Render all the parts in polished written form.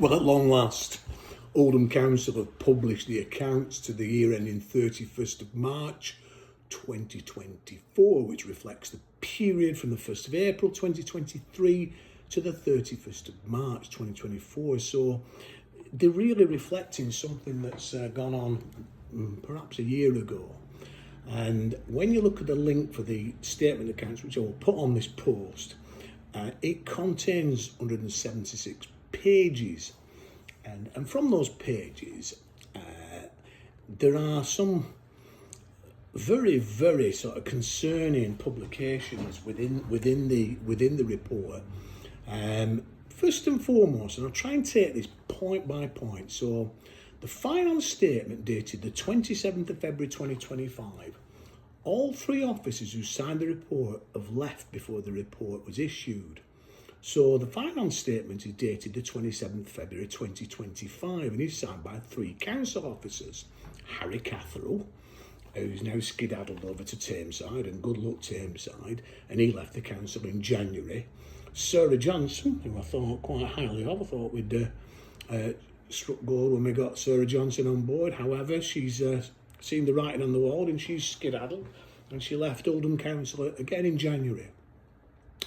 Well, at long last, Oldham Council have published the accounts to the year ending 31st of March 2024, which reflects the period from the 1st of April 2023 to the 31st of March 2024. So they're really reflecting something that's gone on perhaps a year ago. And when you look at the link for the statement accounts, which I will put on this post, it contains 176 pages. And from those pages, there are some very, very sort of concerning publications within the report. First and foremost, and I'll try and take this point by point. So, the finance statement dated the 27th of February 2025. All three officers who signed the report have left before the report was issued. So the finance statement is dated the 27th of February 2025 and is signed by three council officers. Harry Catherall, who's now skedaddled over to Tameside, and good luck Tameside, and he left the council in January. Sarah Johnson, who I thought quite highly of, I thought we'd struck gold when we got Sarah Johnson on board. However, she's seen the writing on the wall and she's skedaddled, and she left Oldham Council again in January.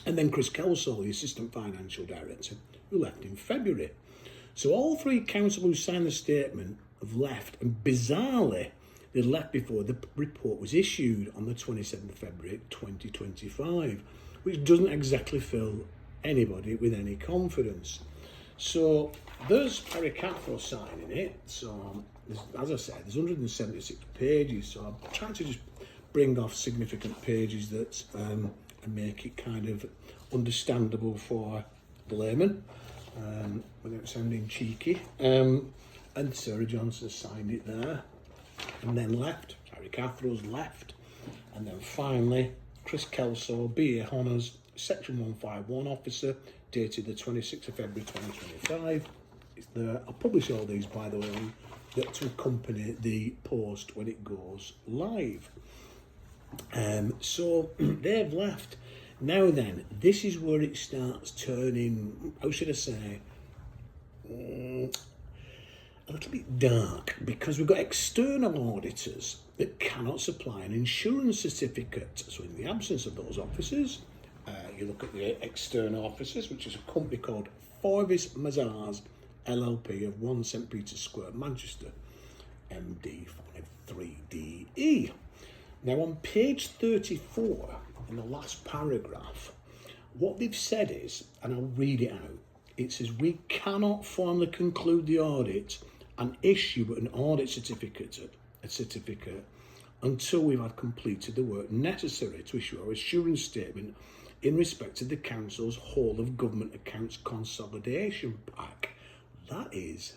And then Chris Kelsall, the Assistant Financial Director, who left in February. So all three council who signed the statement have left, and bizarrely, they left before the report was issued on the 27th of February 2025, which doesn't exactly fill anybody with any confidence. So there's Harry Catherall signing it. So as I said, there's 176 pages. So I'm trying to just bring off significant pages that and make it kind of understandable for the layman, without sounding cheeky. And Sarah Johnson signed it there, and then left. Harry Catherall's left, and then finally Chris Kelsall, BA Honours, Section 151 officer, dated the 26th of February 2025. It's there. I'll publish all these, by the way, to accompany the post when it goes live. So they've left. Now then, this is where it starts turning, how should I say, a little bit dark, because we've got external auditors that cannot supply an insurance certificate. So in the absence of those officers, you look at the external officers, which is a company called Forvis Mazars LLP of 1 St Peter's Square, Manchester, MD53DE. Now on page 34, in the last paragraph, what they've said is, and I'll read it out, it says, we cannot formally conclude the audit and issue an audit certificate until we've had completed the work necessary to issue our assurance statement in respect to the council's whole of government accounts consolidation pack. That is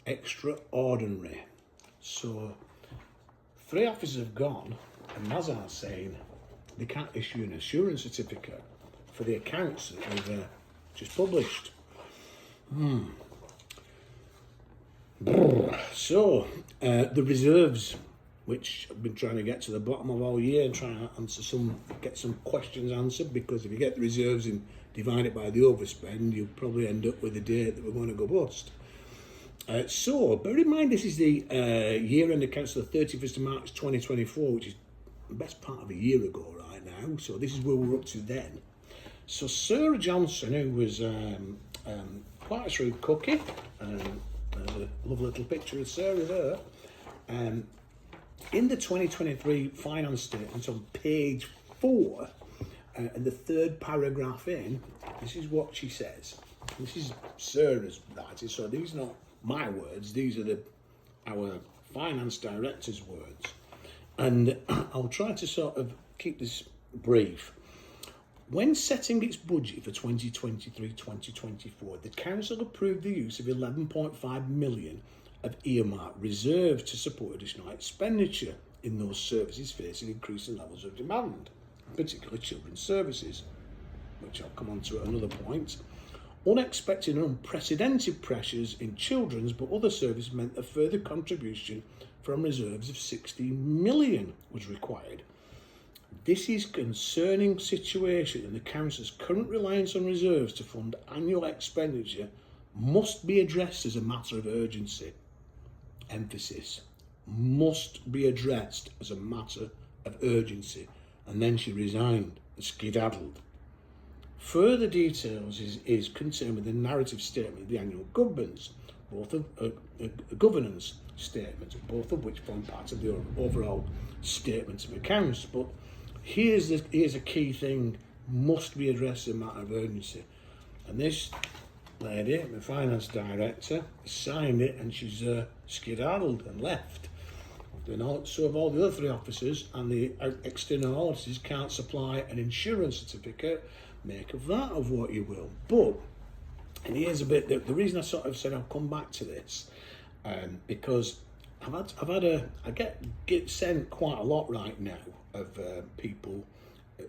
extraordinary. So 3 officers have gone, and Mazar's saying they can't issue an assurance certificate for the accounts that they've just published. So the reserves, which I've been trying to get to the bottom of all year and trying to get some questions answered, because if you get the reserves and divide it by the overspend, you'll probably end up with a date that we're going to go bust. So bear in mind, this is the year-end accounts of the 31st of March 2024, which is the best part of a year ago right now. So this is where we're up to then. So Sarah Johnson, who was quite a shrewd cookie, there's a lovely little picture of Sarah there. In the 2023 finance statement on page 4, and the 3rd paragraph in, this is what she says. This is Sarah's writing, so these are not my words, these are our finance director's words. And I'll try to sort of keep this brief. When setting its budget for 2023-2024, the council approved the use of 11.5 million of earmarked reserves to support additional expenditure in those services facing increasing levels of demand, particularly children's services, which I'll come on to at another point. Unexpected and unprecedented pressures in children's but other services meant a further contribution from reserves of 60 million was required. This is a concerning situation, and the council's current reliance on reserves to fund annual expenditure must be addressed as a matter of urgency. Emphasis, must be addressed as a matter of urgency. And then she resigned and skedaddled. Further details is concerned with the narrative statement of the annual governance, both of governance statements, both of which form part of the overall statement of accounts. But here's a key thing: must be addressed as a matter of urgency. And this lady, the finance director, signed it, and she's skedaddled and left. So have all the other 3 officers, and the external auditors can't supply an insurance certificate. Make of that of what you will. But, and here's a bit, the reason I sort of said I'll come back to this, because I get sent quite a lot right now of people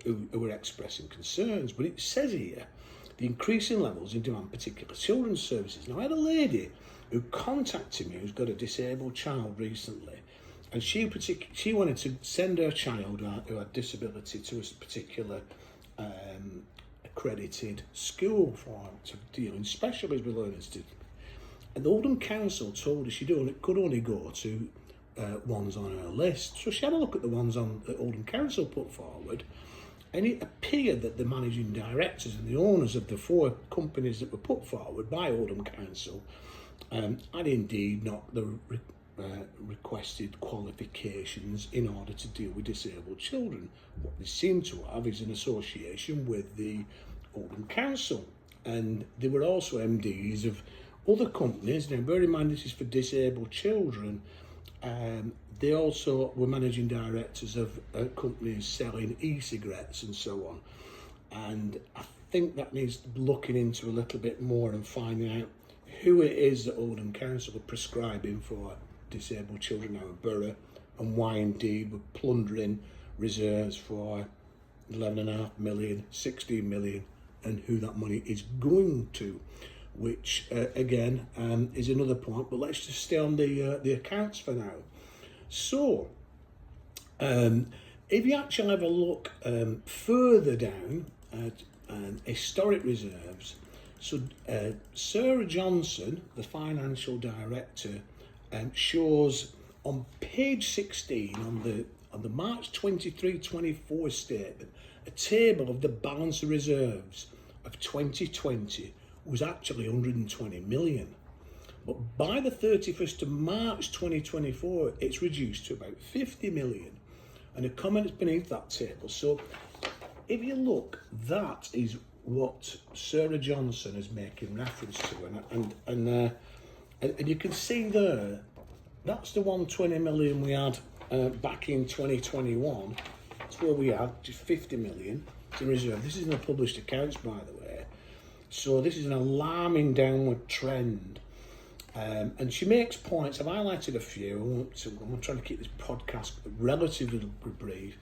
who are expressing concerns, but it says here, the increasing levels in demand, particular children's services. Now, I had a lady who contacted me who's got a disabled child recently, and she wanted to send her child who had disability to a particular accredited school for to deal in specially with learners. And the Oldham Council told her she could only go to ones on her list. So she had a look at the ones on the Oldham Council put forward, and it appeared that the managing directors and the owners of the 4 companies that were put forward by Oldham Council had indeed not the requested qualifications in order to deal with disabled children. What they seem to have is an association with the Oldham Council, and they were also MDs of other companies. Now, bear in mind, this is for disabled children. They also were managing directors of companies selling e-cigarettes and so on. And I think that needs looking into a little bit more and finding out who it is that Oldham Council are prescribing for disabled children in our borough, and why indeed we're plundering reserves for 11.5 million, 16 million, and who that money is going to, which again is another point. But let's just stay on the accounts for now. So if you actually have a look further down at historic reserves, so Sarah Johnson, the financial director, shows on page 16 on the March 23-24 statement a table of the balance of reserves of 2020 was actually 120 million. But by the 31st of March 2024, it's reduced to about 50 million. And the comments beneath that table. So if you look, that is what Sarah Johnson is making reference to. And you can see there, that's the 120 million we had back in 2021. That's where we had just 50 million in reserve. This is in the published accounts, by the way. So this is an alarming downward trend. And she makes points. I've highlighted a few. I'm trying to keep this podcast relatively brief.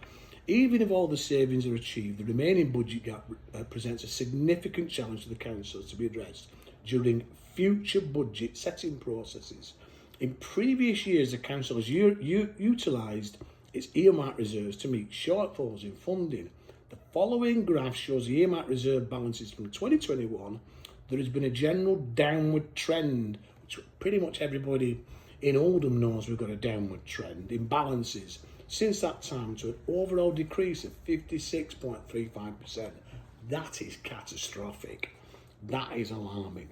Even if all the savings are achieved, the remaining budget gap presents a significant challenge to the council to be addressed during future budget setting processes. In previous years, the council has utilised its earmark reserves to meet shortfalls in funding. The following graph shows the earmark reserve balances from 2021. There has been a general downward trend, which pretty much everybody in Oldham knows we've got a downward trend in balances since that time, to an overall decrease of 56.35%. That is catastrophic. That is alarming.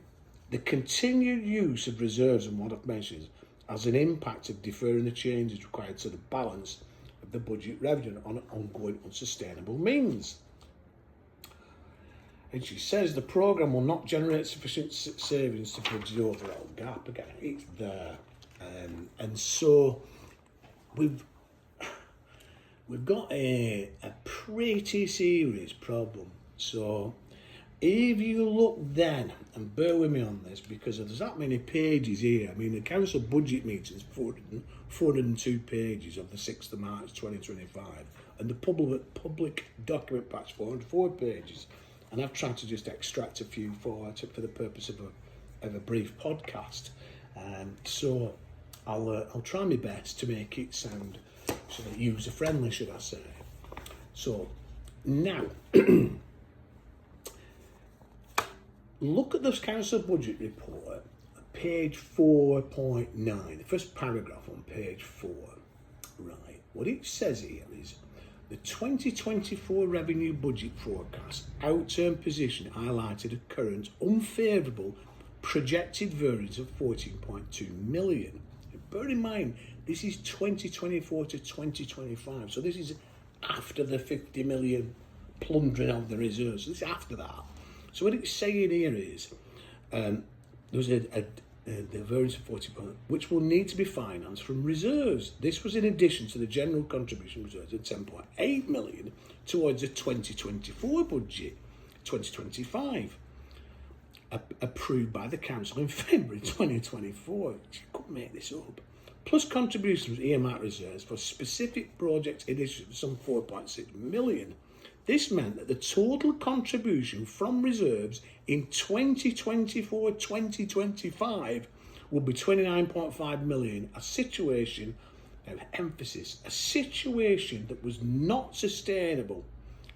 The continued use of reserves and what I've mentioned has an impact of deferring the changes required to the balance of the budget revenue on an ongoing unsustainable means. And she says the programme will not generate sufficient savings to bridge the overall gap. Again, it's there. And so we've got a pretty serious problem. So if you look then, and bear with me on this because there's that many pages here. I mean, the council budget meeting's 402 pages of the 6th of March 2025, and the public document pack's 404 pages. And I've tried to just extract a few for the purpose of a brief podcast. So I'll try my best to make it sound sort of user friendly, should I say. So now look at this council budget report, page 4.9, the first paragraph on page 4. Right, what it says here is the 2024 revenue budget forecast outturn position highlighted a current unfavourable projected variance of 14.2 million. Bear in mind, this is 2024 to 2025, so this is after the 50 million plundering of the reserves. So this is after that. So what it's saying here is there's the variance of 40 points, which will need to be financed from reserves. This was in addition to the general contribution reserves of 10.8 million towards the 2024 budget, 2025, approved by the council in February 2024. You couldn't make this up. Plus contributions earmarked reserves for specific project initiatives, some 4.6 million. This meant that the total contribution from reserves in 2024-2025 would be 29.5 million, a situation, now emphasis, a situation that was not sustainable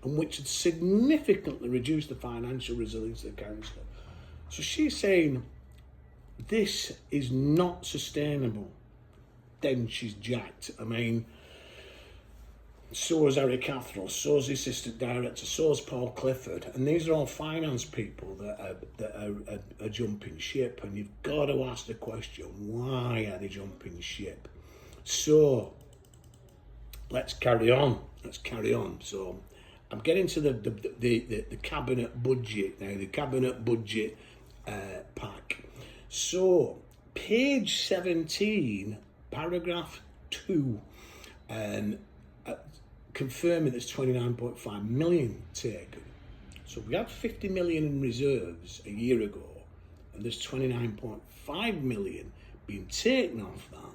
and which had significantly reduced the financial resilience of the council. So she's saying this is not sustainable. Then she's jacked. I mean, so is Eric Catherall, so is the assistant director, so is Paul Clifford, and these are all finance people that are jumping ship, and you've got to ask the question, why are they jumping ship? So let's carry on. So I'm getting to the cabinet budget now, the cabinet budget pack. So page 17, paragraph 2, confirming there's 29.5 million taken. So we had 50 million in reserves a year ago, and there's 29.5 million being taken off that.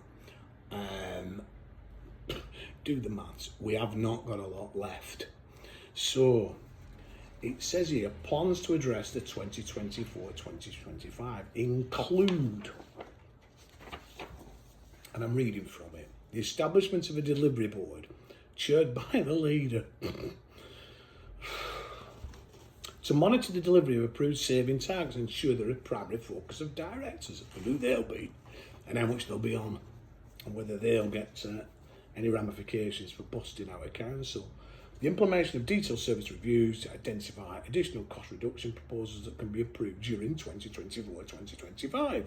Do the maths. We have not got a lot left. So it says here, plans to address the 2024-2025 include, and I'm reading from it, the establishment of a delivery board chaired by the leader to monitor the delivery of approved saving targets and ensure they're a primary focus of directors and who they'll be and how much they'll be on and whether they'll get any ramifications for busting our council. The implementation of detailed service reviews to identify additional cost reduction proposals that can be approved during 2024-2025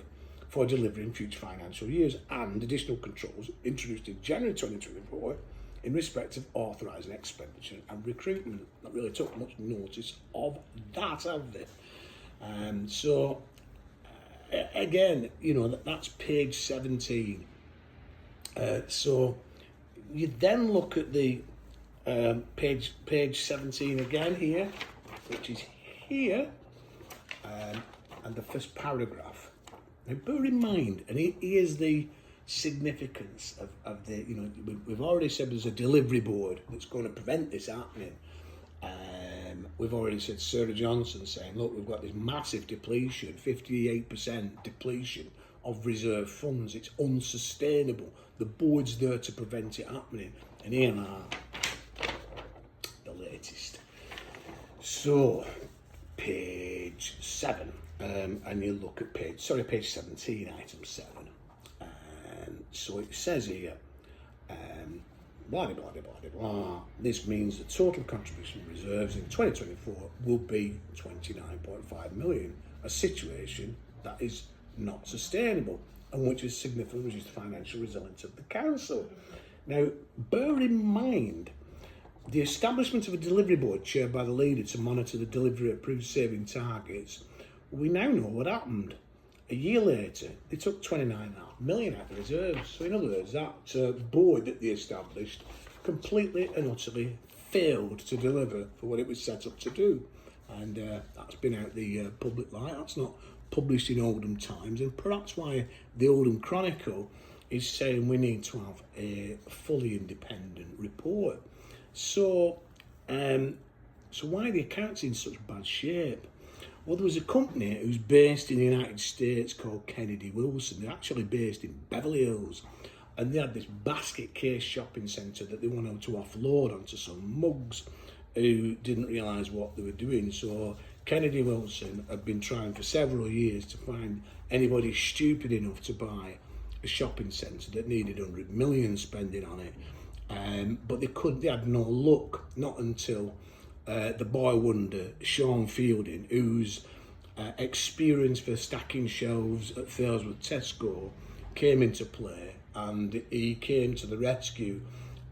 for delivery in future financial years, and additional controls introduced in January 2024 in respect of authorising expenditure and recruitment. Not really took much notice of that, have they? So again, you know, that's page 17. So you then look at the page 17 again here, which is here, and the first paragraph. Now bear in mind, and here's the significance of the, you know, we've already said there's a delivery board that's going to prevent this happening. We've already said Sarah Johnson saying, look, we've got this massive depletion, 58% depletion of reserve funds. It's unsustainable. The board's there to prevent it happening. And here are the latest. So, page 7, and you look at page 17, item 7. So it says here, blah, blah, blah, blah, blah. This means the total contribution reserves in 2024 will be 29.5 million, a situation that is not sustainable and which has significantly reduced the financial resilience of the council. Now, bear in mind, the establishment of a delivery board chaired by the leader to monitor the delivery of approved saving targets, we now know what happened. A year later, they took 29.5 million out of reserves. So in other words, that board that they established completely and utterly failed to deliver for what it was set up to do. And that's been out the public light. That's not published in Oldham Times, and perhaps why the Oldham Chronicle is saying we need to have a fully independent report. So, so why are the accounts in such bad shape? Well, there was a company who's based in the United States called Kennedy Wilson. They're actually based in Beverly Hills, and they had this basket case shopping centre that they wanted to offload onto some mugs who didn't realise what they were doing. So Kennedy Wilson had been trying for several years to find anybody stupid enough to buy a shopping centre that needed 100 million spending on it. But they had no luck, not until the boy wonder, Sean Fielding, whose experience for stacking shelves at Failsworth Tesco came into play, and he came to the rescue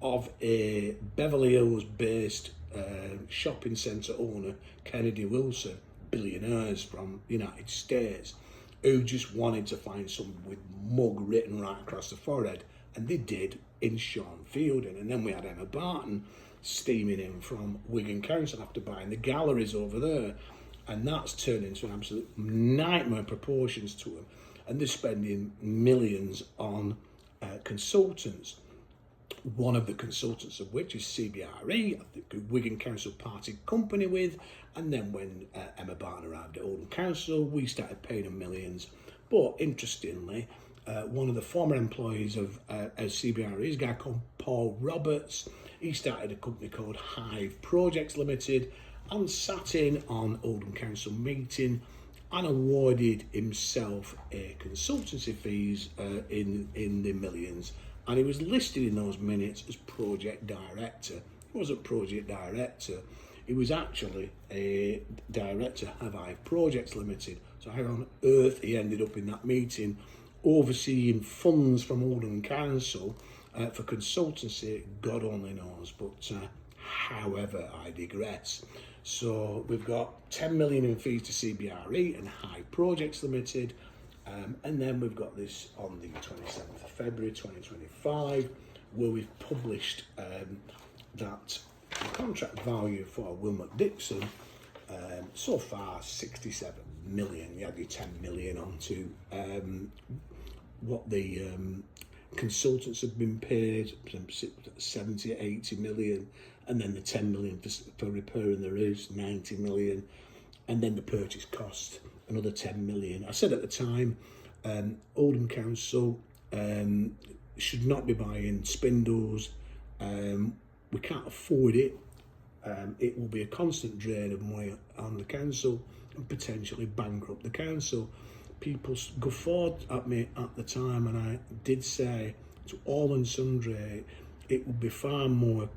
of a Beverly Hills based shopping centre owner, Kennedy Wilson, billionaires from the United States, who just wanted to find someone with mug written right across the forehead, and they did in Sean Fielding. And then we had Emma Barton steaming in from Wigan Council after buying the galleries over there, and that's turned into an absolute nightmare proportions to them, and they're spending millions on consultants. One of the consultants of which is CBRE, I think Wigan Council parted company with, and then when Emma Barton arrived at Oldham Council, we started paying them millions. But interestingly, one of the former employees of CBRE is a guy called Paul Roberts. He started a company called Hive Projects Limited and sat in on Oldham Council meeting and awarded himself a consultancy fees in the millions. And he was listed in those minutes as project director. He wasn't project director, he was actually a director of Hive Projects Limited. So how on earth he ended up in that meeting overseeing funds from Oldham Council for consultancy, God only knows. But however, I digress. So we've got 10 million in fees to CBRE and Hive Projects Limited. And then we've got this on the 27th of February 2025, where we've published that the contract value for Wilmot Dixon so far 67 million. You add your 10 million onto what the consultants have been paid, 70, 80 million, and then the 10 million for repairing the roofs, 90 million, and then the purchase cost, another 10 million. I said at the time, Oldham Council should not be buying spindles. We can't afford it. It will be a constant drain of money on the council and potentially bankrupt the council. People guffawed at me at the time, and I did say to all and sundry, it would be far more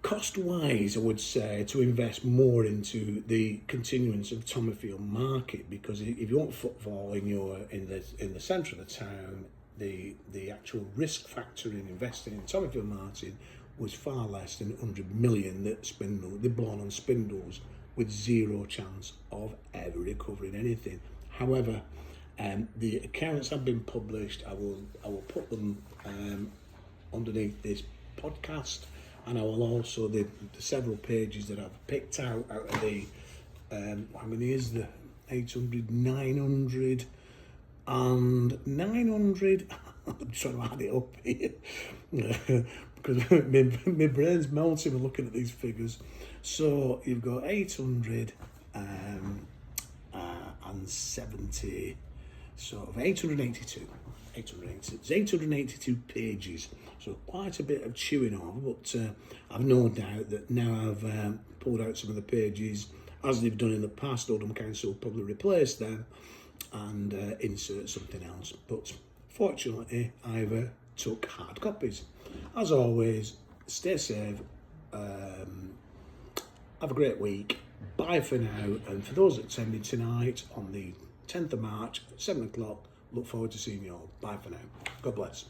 cost-wise, I would say, to invest more into the continuance of Tommyfield Market, because if you want footfall in the centre of the town, the actual risk factor in investing in Tommyfield Market was far less than 100 million that they're born on spindles with zero chance of ever recovering anything. However, the accounts have been published. I will put them underneath this podcast, and I will also the several pages that I've picked out of the how many is the 800, 900 and 900. I'm trying to add it up here because my brain's melting when looking at these figures. So you've got 800 and 70, sort of 882. It's 882 pages, so quite a bit of chewing over, but I've no doubt that now I've pulled out some of the pages, as they've done in the past, Oldham Council will probably replace them and insert something else. But fortunately, I've took hard copies. As always, stay safe, have a great week, bye for now, and for those attending tonight on the 10th of March at 7 o'clock, look forward to seeing you all. Bye for now. God bless.